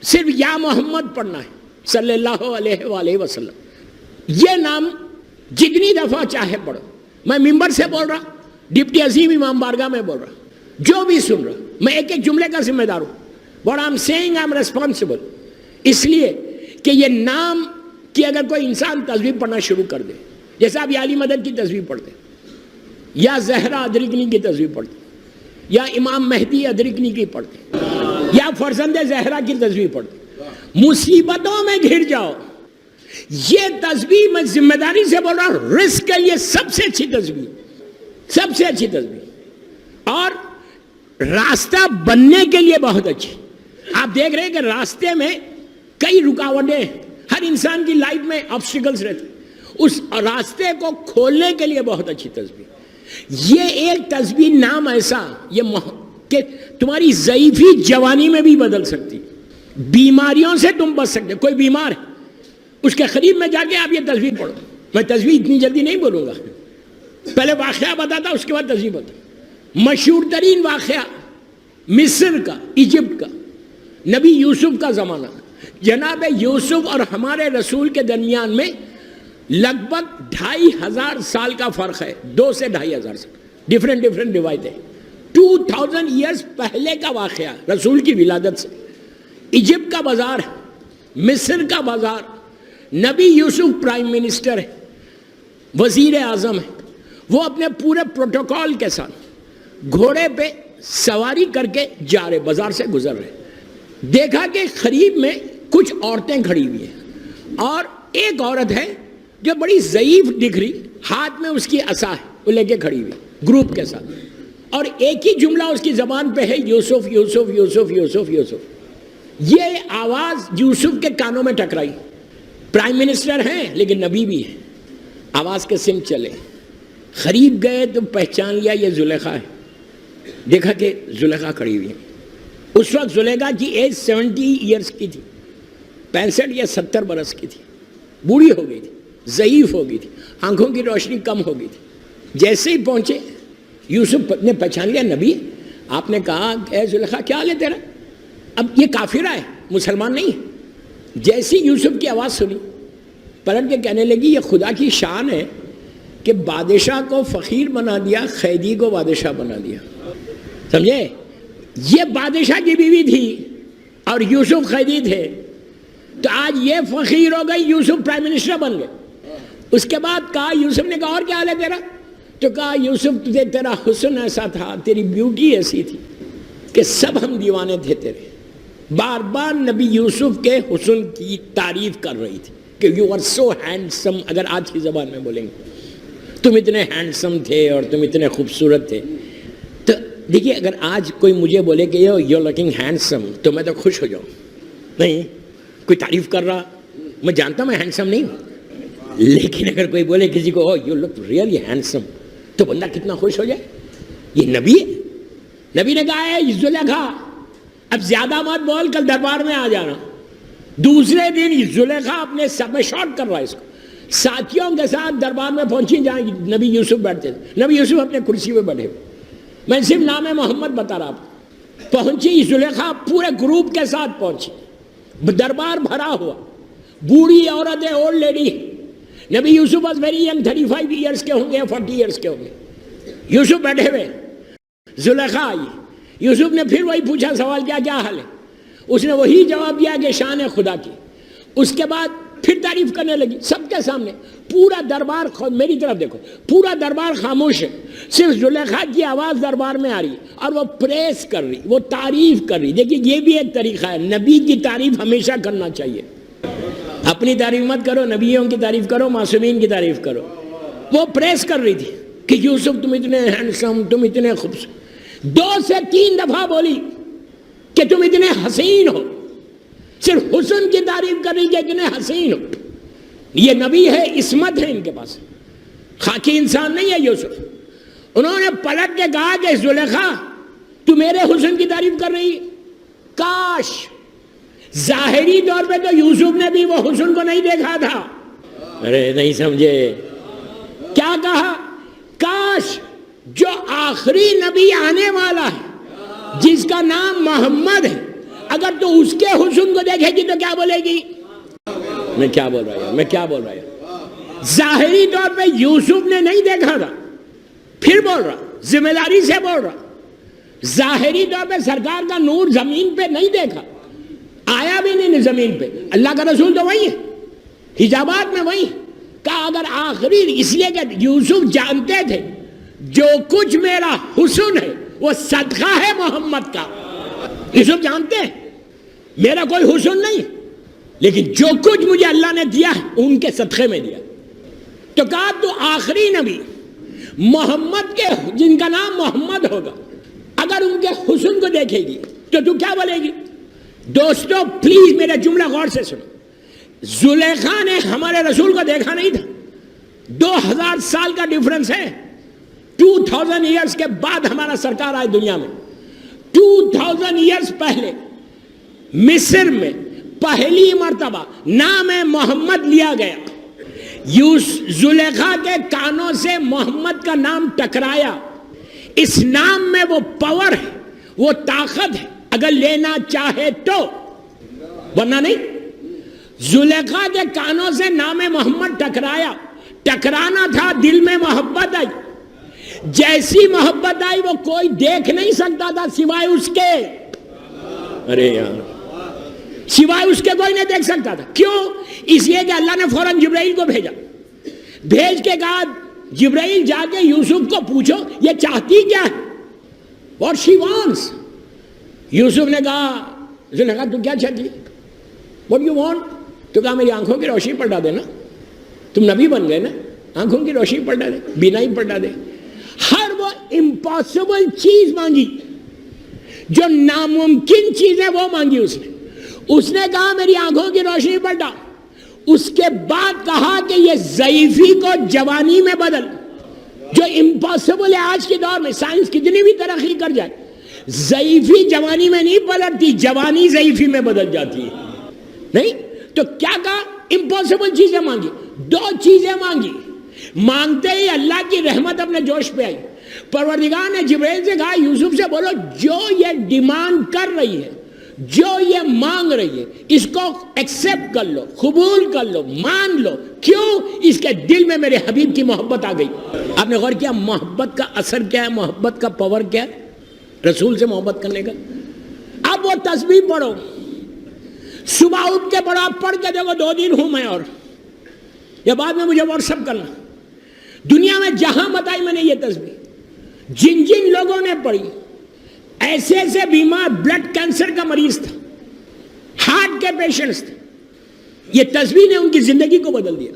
صرف یا محمد پڑھنا ہے صلی اللہ علیہ وآلہ وسلم. یہ نام جتنی دفعہ چاہے پڑھو. میں ممبر سے بول رہا, ڈپٹی عظیم امام بارگاہ میں بول رہا, جو بھی سن رہا, میں ایک ایک جملے کا ذمہ دار ہوں. What I'm saying I'm responsible. اس لیے کہ یہ نام کی اگر کوئی انسان تسبیح پڑھنا شروع کر دے, جیسے آپ یا علی مدد کی تسبیح پڑھتے, یا زہرا ادرکنی کی تسبیح پڑھتے, یا امام مہدی ادرکنی کی پڑھتے, یا فرزند زہرا کی تسبیح پڑھتے, مصیبتوں میں گھر جاؤ. یہ تسبیح میں ذمہ داری سے بول رہا ہوں, رزق ہے, یہ سب سے اچھی تسبیح, سب سے اچھی تسبیح, اور راستہ بننے کے لیے بہت اچھی. آپ دیکھ رہے ہیں کہ راستے میں کئی رکاوٹیں, ہر انسان کی لائف میں آبسٹیکلز رہتے, اس راستے کو کھولنے کے لیے بہت اچھی تسبیح. یہ ایک تسبیح نام ایسا یہ کہ تمہاری ضعیفی جوانی میں بھی بدل سکتی, بیماریوں سے تم بچ سکتے. کوئی بیمار ہے, اس کے قریب میں جا کے آپ یہ تسبیح پڑھو. میں تسبیح اتنی جلدی نہیں بولوں گا, پہلے واقعہ بتاتا اس کے بعد تسبیح بتا. مشہور ترین واقعہ مصر کا, ایجپٹ کا, نبی یوسف کا زمانہ. جناب یوسف اور ہمارے رسول کے درمیان میں لگ بھگ 2500 سال کا فرق ہے, 2 سے 2500 سال, ڈیفرنٹ روایتیں. 2000 ایئرز پہلے کا واقعہ رسول کی ولادت سے. ایجپٹ کا بازار ہے, مصر کا بازار, نبی یوسف پرائم منسٹر ہے, وزیر اعظم ہے, وہ اپنے پورے پروٹوکول کے ساتھ گھوڑے پہ سواری کر کے جا رہے, بازار سے گزر رہے. دیکھا کہ قریب میں کچھ عورتیں کھڑی ہوئی ہیں, اور ایک عورت ہے جو بڑی ضعیف دکھ رہی, ہاتھ میں اس کی عصا ہے, وہ لے کے کھڑی ہوئی گروپ کے ساتھ, اور ایک ہی جملہ اس کی زبان پہ ہے, یوسف یوسف یوسف یوسف یوسف. یہ آواز یوسف کے کانوں میں ٹکرائی. پرائم منسٹر ہیں لیکن نبی بھی ہے, آواز کے سم چلے, قریب گئے تو پہچان لیا یہ زلیخا ہے. دیکھا کہ زلیخا کھڑی ہوئی ہے. اس وقت زلیخا کی ایج 70 ایئرز کی تھی, 65 یا 70 برس کی تھی, بوڑھی ہو گئی تھی, ضعیف ہو گئی تھی, آنکھوں کی روشنی کم ہو گئی تھی. جیسے ہی پہنچے یوسف نے پہچان لیا نبی. آپ نے کہا اے زلیخا کیا حال ہے تیرا؟ اب یہ کافرہ ہے, مسلمان نہیں ہے. جیسی یوسف کی آواز سنی, پلٹ کے کہنے لگی یہ خدا کی شان ہے کہ بادشاہ کو فقیر بنا دیا, قیدی کو بادشاہ بنا دیا. سمجھے؟ یہ بادشاہ کی بیوی تھی اور یوسف قیدی تھے, تو آج یہ فقیر ہو گئی, یوسف پرائم منسٹر بن گئے. اس کے بعد کہا, یوسف نے کہا اور کیا حال ہے تیرا؟ تو کہا یوسف تجھے تیرا حسن ایسا تھا, تیری بیوٹی ایسی تھی کہ سب ہم دیوانے تھے تیرے. بار بار نبی یوسف کے حسن کی تعریف کر رہی تھی کہ یو آر سو ہینڈسم. اگر آج کی زبان میں بولیں گے تم اتنے ہینڈسم تھے اور تم اتنے خوبصورت تھے. تو دیکھیے اگر آج کوئی مجھے بولے کہ یو آر لکنگ ہینڈسم تو میں تو خوش ہو جاؤں. نہیں, کوئی تعریف کر رہا, میں جانتا میں ہینڈسم نہیں ہوں, لیکن اگر کوئی بولے کسی کو یو لک ریئلی ہینڈسم تو بندہ کتنا خوش ہو جائے. یہ نبی ہے. نبی نے کہا ہے زلیخا اب زیادہ مت بول, کل دربار میں آ جانا. دوسرے دن زلیخا اپنے سب میں شارٹ کر رہا ہے اس کو, ساتھیوں کے ساتھ دربار میں پہنچی جہاں نبی یوسف بیٹھتے تھے. نبی یوسف اپنے کرسی پہ بیٹھے, میں صرف نام محمد بتا رہا ہوں. پہنچی زلیخا, پورے گروپ کے ساتھ پہنچی, دربار بھرا ہوا, بوڑھی عورت ہے, اولڈ لیڈی. نبی یوسف واز ویری ینگ, 35 ایئرس کے ہوں گے, 40 ایئرس کے ہوں گے. یوسف بیٹھے ہوئے, زلیخا آئی. یوسف نے پھر وہی پوچھا سوال, کیا حال ہے؟ اس نے وہی جواب دیا کہ شان ہے خدا کی. اس کے بعد پھر تعریف کرنے لگی سب کے سامنے. پورا دربار, میری طرف دیکھو, پورا دربار خاموش ہے, صرف زلیخا کی آواز دربار میں آ رہی ہے اور وہ پریس کر رہی, وہ تعریف کر رہی. دیکھیے یہ بھی ایک طریقہ ہے, نبی کی تعریف ہمیشہ کرنا چاہیے. اپنی تعریف مت کرو, نبیوں کی تعریف کرو, معصومین کی تعریف کرو. وہ پریس کر رہی تھی کہ یوسف تم اتنے ہینڈسم, تم اتنے خوبصورت. 2 سے 3 دفعہ بولی کہ تم اتنے حسین ہو, صرف حسن کی تعریف کر رہی کہ اتنے حسین ہو. یہ نبی ہے, عصمت ہے ان کے پاس, خاکی انسان نہیں ہے یوسف. انہوں نے پلٹ کے کہا کہ زلیخا تو میرے حسن کی تعریف کر رہی, کاش. ظاہری طور پہ تو یوسف نے بھی وہ حسن کو نہیں دیکھا تھا. ارے نہیں سمجھے کیا کہا؟ کاش جو آخری نبی آنے والا ہے جس کا نام محمد ہے, اگر تو اس کے حسن کو دیکھے گی تو کیا بولے گی؟ میں کیا بول رہا ہوں؟ ظاہری طور پہ یوسف نے نہیں دیکھا تھا، پھر بول رہا، ذمہ داری سے بول رہا، ظاہری طور پہ سرکار کا نور زمین پہ نہیں دیکھا، آیا بھی نہیں زمین پہ، اللہ کا رسول تو وہی ہے، حجابات میں وہی کہا۔ اگر آخری، اس لیے کہ یوسف جانتے تھے جو کچھ میرا حسن ہے وہ صدقہ ہے محمد کا، یوسف جانتے ہیں میرا کوئی حسن نہیں، لیکن جو کچھ مجھے اللہ نے دیا ہے ان کے صدقے میں دیا۔ تو کہا تو آخری نبی محمد کے، جن کا نام محمد ہوگا، اگر ان کے حسن کو دیکھے گی تو کیا بولے گی؟ دوستو پلیز میرا جملہ غور سے سنو، زلیخا نے ہمارے رسول کو دیکھا نہیں تھا، 2000 سال کا ڈیفرنس ہے، 2000 ایئرز کے بعد ہمارا سرکار آئے دنیا میں۔ 2000 ایئرز پہلے مصر میں پہلی مرتبہ نام محمد لیا گیا، زلیخا کے کانوں سے محمد کا نام ٹکرایا، اس نام میں وہ پاور ہے، وہ طاقت ہے، اگر لینا چاہے تو، ورنہ نہیں۔ زلیخا کے کانوں سے نام محمد ٹکرایا، ٹکرانا تھا، دل میں محبت آئی، جیسی محبت آئی وہ کوئی دیکھ نہیں سکتا تھا سوائے اس کے، ارے یار سوائے اس کے کوئی نہیں دیکھ سکتا تھا۔ کیوں؟ اس لیے کہ اللہ نے فوراً جبرائیل کو بھیجا، بھیج کے کہا جبرائیل جا کے یوسف کو پوچھو یہ چاہتی کیا ہے، what she wants۔ یوسف نے کہا، زلیخا تو کیا چاہتی، what you want؟ تو کہا میری آنکھوں کی روشنی پلٹا دے نا، تم نبی بن گئے نا، آنکھوں کی روشنی پلٹا دے، بینائی پلٹا دے۔ ہر وہ امپاسبل چیز مانگی، جو ناممکن چیز ہے وہ مانگی اس نے کہا میری آنکھوں کی روشنی پلٹا، اس کے بعد کہا کہ یہ ضعیفی کو جوانی میں بدل، جو امپاسبل ہے آج کے دور میں، سائنس کتنی بھی ترقی کر جائے، ضعیفی جوانی میں نہیں پلٹتی، جوانی ضعیفی میں بدل جاتی ہے، نہیں؟ تو کیا کہا؟ امپاسبل چیزیں مانگی، 2 چیزیں مانگی، مانگتے ہی اللہ کی رحمت اپنے جوش پہ آئی۔ پروردگار نے جبرائیل سے کہا یوسف سے بولو جو یہ ڈیمانڈ کر رہی ہے، جو یہ مانگ رہی ہے، اس کو ایکسپٹ کر لو، قبول کر لو، مان لو۔ کیوں؟ اس کے دل میں میرے حبیب کی محبت آ گئی۔ آپ نے غور کیا محبت کا اثر کیا ہے، محبت کا پاور کیا ہے رسول سے محبت کرنے کا؟ اب وہ تسبیح پڑھو، صبح اٹھ کے پڑھو، پڑھ کے دیکھو 2 دن ہوں میں، اور یہ بعد میں مجھے واٹس ایپ کرنا، دنیا میں جہاں بتائی میں نے یہ تسبیح، جن جن لوگوں نے پڑھی، ایسے ایسے بیمار، بلڈ کینسر کا مریض تھا، ہارٹ کے پیشنٹس تھے، یہ تسبیح نے ان کی زندگی کو بدل دیا۔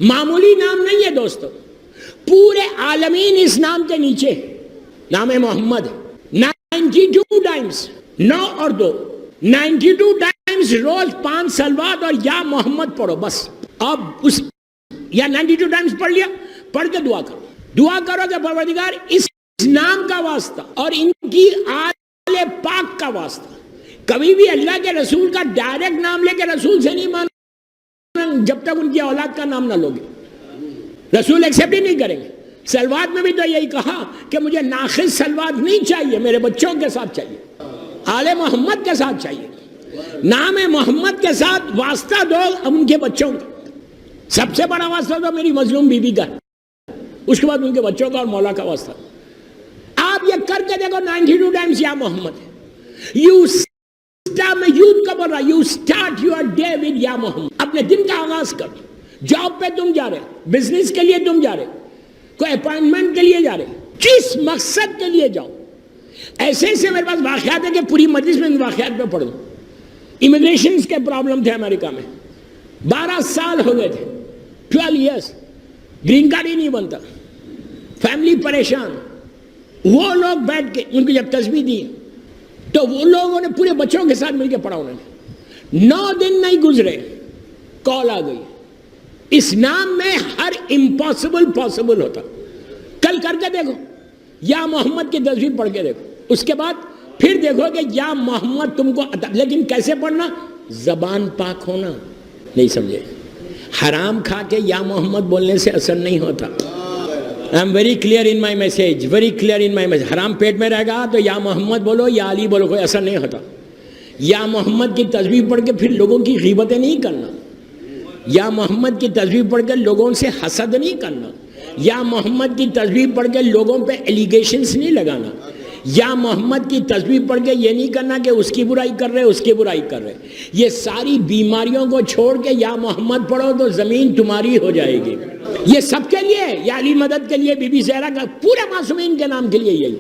معمولی نام نہیں ہے دوستو، پورے عالمین اس نام کے نیچے، نام محمد 92 ٹائمز، 9 اور 2، 92 ٹائمز روز 5 صلوات اور یا محمد پڑھو بس۔ اب اس یا 92 ٹائمز پڑھ لیا، پڑھ کے دعا کرو کہ پروردگار اس نام کا واسطہ اور ان کی آل پاک کا واسطہ، کبھی بھی اللہ کے رسول کا ڈائریکٹ نام لے کے رسول سے نہیں ماننا جب تک ان کی اولاد کا نام نہ لوگے، رسول ایکسیپٹ ہی نہیں کریں گے۔ صلوات میں بھی تو یہی کہا کہ مجھے ناقص صلوات نہیں چاہیے، میرے بچوں کے ساتھ چاہیے، آل محمد کے ساتھ چاہیے، نام محمد کے ساتھ واسطہ دو ان کے بچوں کا۔ سب سے بڑا واسطہ تو میری مظلوم بیوی کا، اس کے بعد ان کے بچوں کا اور مولا کا واسطہ۔ آپ یہ کر کے دیکھو 92 ٹائمز یا محمد ہے۔ میں یوتھ کا بول رہا، you start your day with یا محمد، اپنے دن کا آغاز کرو۔ جاب پہ تم جا رہے، بزنس کے لیے تم جا رہے، کوئی اپائنٹمنٹ کے لیے جا رہے، جس مقصد کے لیے جاؤ، ایسے ایسے میرے پاس واقعات ہیں کہ پوری مجلس میں ان واقعات پہ پڑھ دوں۔ امیگریشن کے پرابلم تھے امریکہ میں، 12 سال ہو گئے تھے، 12 ایئرس، گرین کارڈ ہی نہیں بنتا، فیملی پریشان۔ وہ لوگ بیٹھ کے ان کو جب تسبیح دی تو وہ لوگوں نے پورے بچوں کے ساتھ مل کے پڑھا، انہوں نے 9 دن نہیں گزرے، کال آ گئی، اس نام میں ہر امپاسبل پاسبل ہوتا۔ کل کر کے دیکھو، یا محمد کی تسبیح پڑھ کے دیکھو، اس کے بعد پھر دیکھو کہ یا محمد تم کو عطا، لیکن کیسے پڑھنا؟ زبان پاک ہونا۔ نہیں سمجھے؟ حرام کھا کے یا محمد بولنے سے اثر نہیں ہوتا۔ I am very clear in my message, very clear in my message۔ حرام پیٹ میں رہے گا تو یا محمد بولو یا علی بولو، کوئی اثر نہیں ہوتا۔ یا محمد کی تسبیح پڑھ کے پھر لوگوں کی غیبتیں نہیں کرنا، یا محمد کی تسبیح پڑھ کے لوگوں سے حسد نہیں کرنا، یا محمد کی تسبیح پڑھ کے لوگوں پہ ایلیگیشنز نہیں لگانا، یا محمد کی تسبیح پڑھ کے یہ نہیں کرنا کہ اس کی برائی کر رہے اس کی برائی کر رہے۔ یہ ساری بیماریوں کو چھوڑ کے یا محمد پڑھو تو زمین تمہاری ہو جائے گی۔ یہ سب کے لیے، یا علی مدد کے لیے، بی بی زہرا کا، پورے معصومین کے نام کے لیے یہی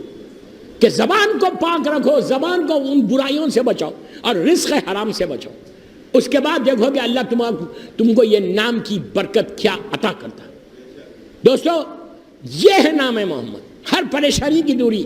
کہ زبان کو پاک رکھو، زبان کو ان برائیوں سے بچاؤ اور رزق حرام سے بچاؤ۔ اس کے بعد دیکھو کہ اللہ تم کو یہ نام کی برکت کیا عطا کرتا ہے۔ دوستو، یہ ہے نام محمد، ہر پریشانی کی دوری،